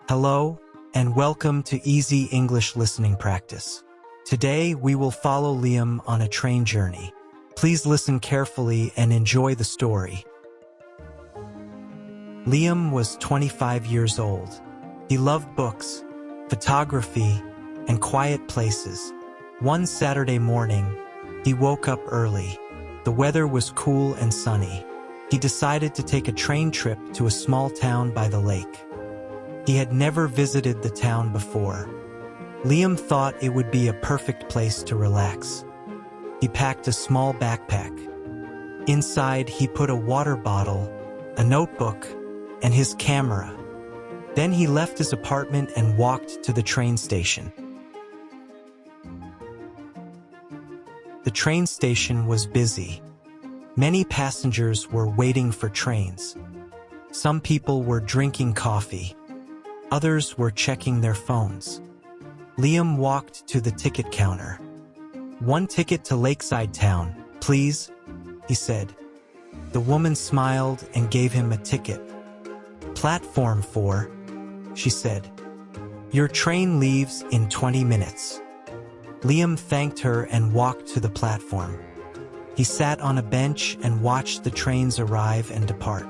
Hello, and welcome to Easy English Listening Practice. Today, we will follow Liam on a train journey. Please listen carefully and enjoy the story. Liam was 25 years old. He loved books, photography, and quiet places. One Saturday morning, he woke up early. The weather was cool and sunny. He decided to take a train trip to a small town by the lake. He had never visited the town before. Liam thought it would be a perfect place to relax. He packed a small backpack. Inside, he put a water bottle, a notebook, and his camera. Then he left his apartment and walked to the train station. The train station was busy. Many passengers were waiting for trains. Some people were drinking coffee. Others were checking their phones. Liam walked to the ticket counter. "One ticket to Lakeside Town, please," he said. The woman smiled and gave him a ticket. "Platform 4, she said. "Your train leaves in 20 minutes. Liam thanked her and walked to the platform. He sat on a bench and watched the trains arrive and depart.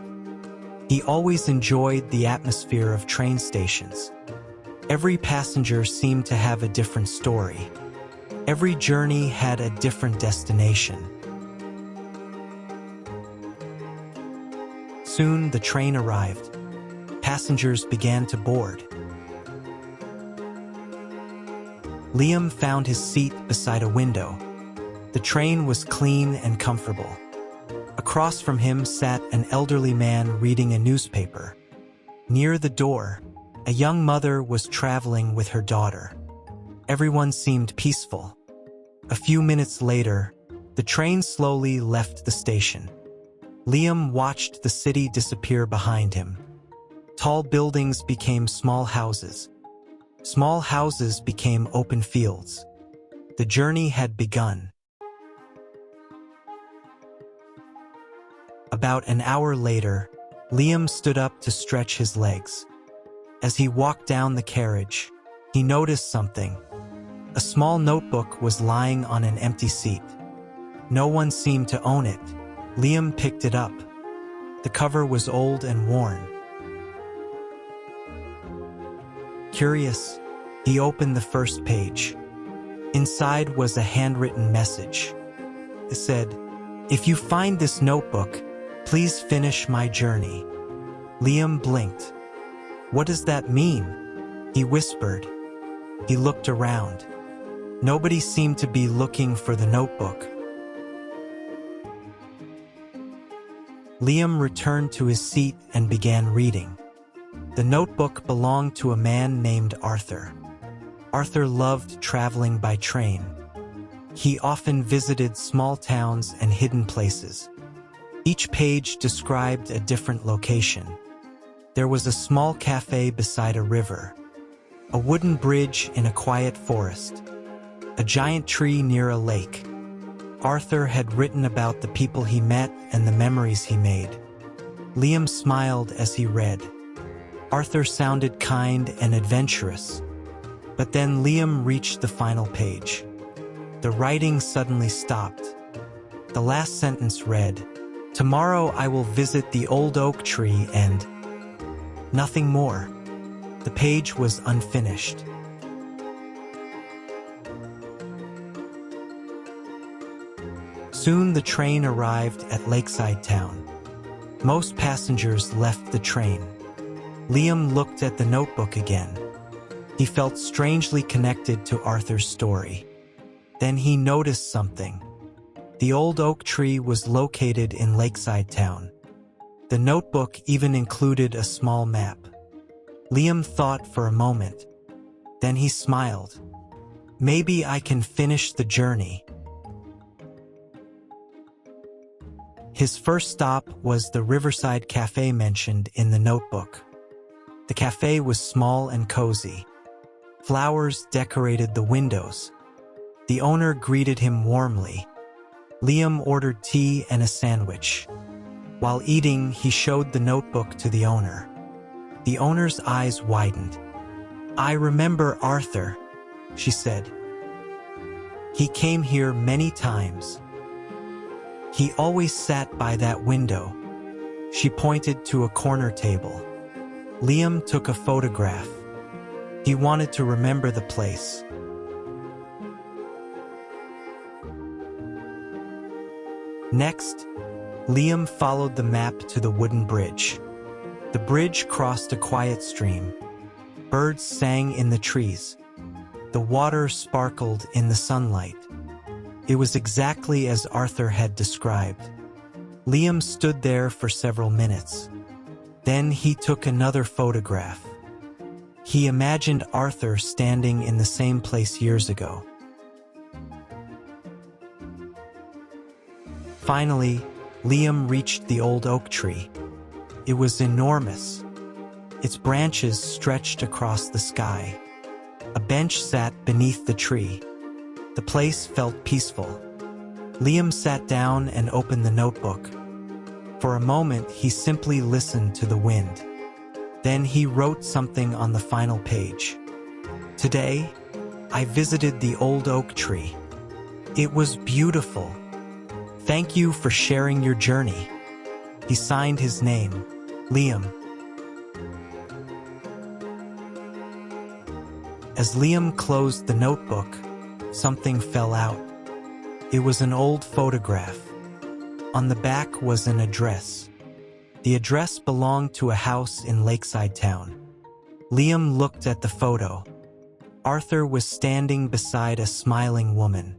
He always enjoyed the atmosphere of train stations. Every passenger seemed to have a different story. Every journey had a different destination. Soon the train arrived. Passengers began to board. Liam found his seat beside a window. The train was clean and comfortable. Across from him sat an elderly man reading a newspaper. Near the door, a young mother was traveling with her daughter. Everyone seemed peaceful. A few minutes later, the train slowly left the station. Liam watched the city disappear behind him. Tall buildings became small houses. Small houses became open fields. The journey had begun. About an hour later, Liam stood up to stretch his legs. As he walked down the carriage, he noticed something. A small notebook was lying on an empty seat. No one seemed to own it. Liam picked it up. The cover was old and worn. Curious, he opened the first page. Inside was a handwritten message. It said, "If you find this notebook, please finish my journey." Liam blinked. "What does that mean?" he whispered. He looked around. Nobody seemed to be looking for the notebook. Liam returned to his seat and began reading. The notebook belonged to a man named Arthur. Arthur loved traveling by train. He often visited small towns and hidden places. Each page described a different location. There was a small cafe beside a river, a wooden bridge in a quiet forest, a giant tree near a lake. Arthur had written about the people he met and the memories he made. Liam smiled as he read. Arthur sounded kind and adventurous. But then Liam reached the final page. The writing suddenly stopped. The last sentence read, "Tomorrow I will visit the old oak tree and..." Nothing more. The page was unfinished. Soon the train arrived at Lakeside Town. Most passengers left the train. Liam looked at the notebook again. He felt strangely connected to Arthur's story. Then he noticed something. The old oak tree was located in Lakeside Town. The notebook even included a small map. Liam thought for a moment. Then he smiled. "Maybe I can finish the journey." His first stop was the riverside cafe mentioned in the notebook. The cafe was small and cozy. Flowers decorated the windows. The owner greeted him warmly. Liam ordered tea and a sandwich. While eating, he showed the notebook to the owner. The owner's eyes widened. I remember Arthur, she said. He came here many times. He always sat by that window. She pointed to a corner table. Liam took a photograph. He wanted to remember the place. Next, Liam followed the map to the wooden bridge. The bridge crossed a quiet stream. Birds sang in the trees. The water sparkled in the sunlight. It was exactly as Arthur had described. Liam stood there for several minutes. Then he took another photograph. He imagined Arthur standing in the same place years ago. Finally, Liam reached the old oak tree. It was enormous. Its branches stretched across the sky. A bench sat beneath the tree. The place felt peaceful. Liam sat down and opened the notebook. For a moment, he simply listened to the wind. Then he wrote something on the final page. Today, I visited the old oak tree. It was beautiful. Thank you for sharing your journey. He signed his name, Liam. As Liam closed the notebook, something fell out. It was an old photograph. On the back was an address. The address belonged to a house in Lakeside town. Liam looked at the photo. Arthur was standing beside a smiling woman.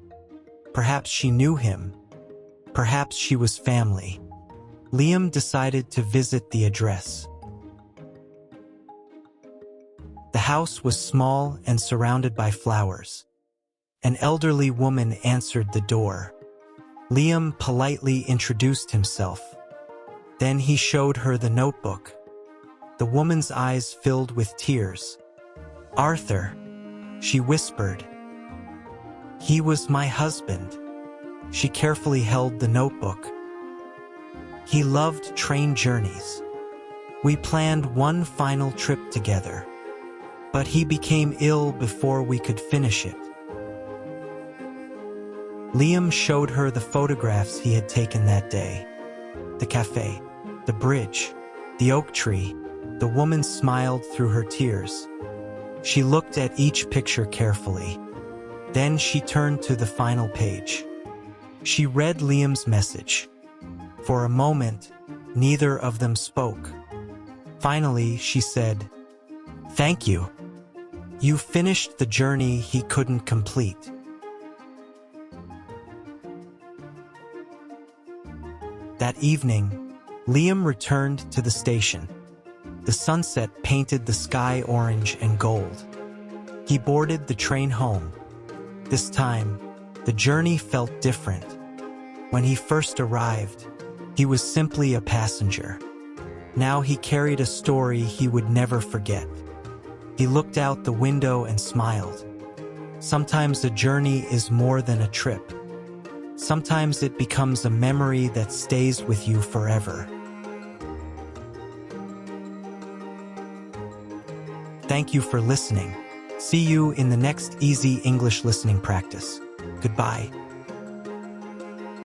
Perhaps she knew him. Perhaps she was family. Liam decided to visit the address. The house was small and surrounded by flowers. An elderly woman answered the door. Liam politely introduced himself. Then he showed her the notebook. The woman's eyes filled with tears. Arthur, she whispered. He was my husband. She carefully held the notebook. He loved train journeys. We planned one final trip together, but he became ill before we could finish it. Liam showed her the photographs he had taken that day. The cafe, the bridge, the oak tree. The woman smiled through her tears. She looked at each picture carefully. Then she turned to the final page. She read Liam's message. For a moment, neither of them spoke. Finally, she said, "Thank you. You finished the journey he couldn't complete." That evening, Liam returned to the station. The sunset painted the sky orange and gold. He boarded the train home. This time, the journey felt different. When he first arrived, he was simply a passenger. Now he carried a story he would never forget. He looked out the window and smiled. Sometimes a journey is more than a trip. Sometimes it becomes a memory that stays with you forever. Thank you for listening. See you in the next easy English listening practice. Goodbye.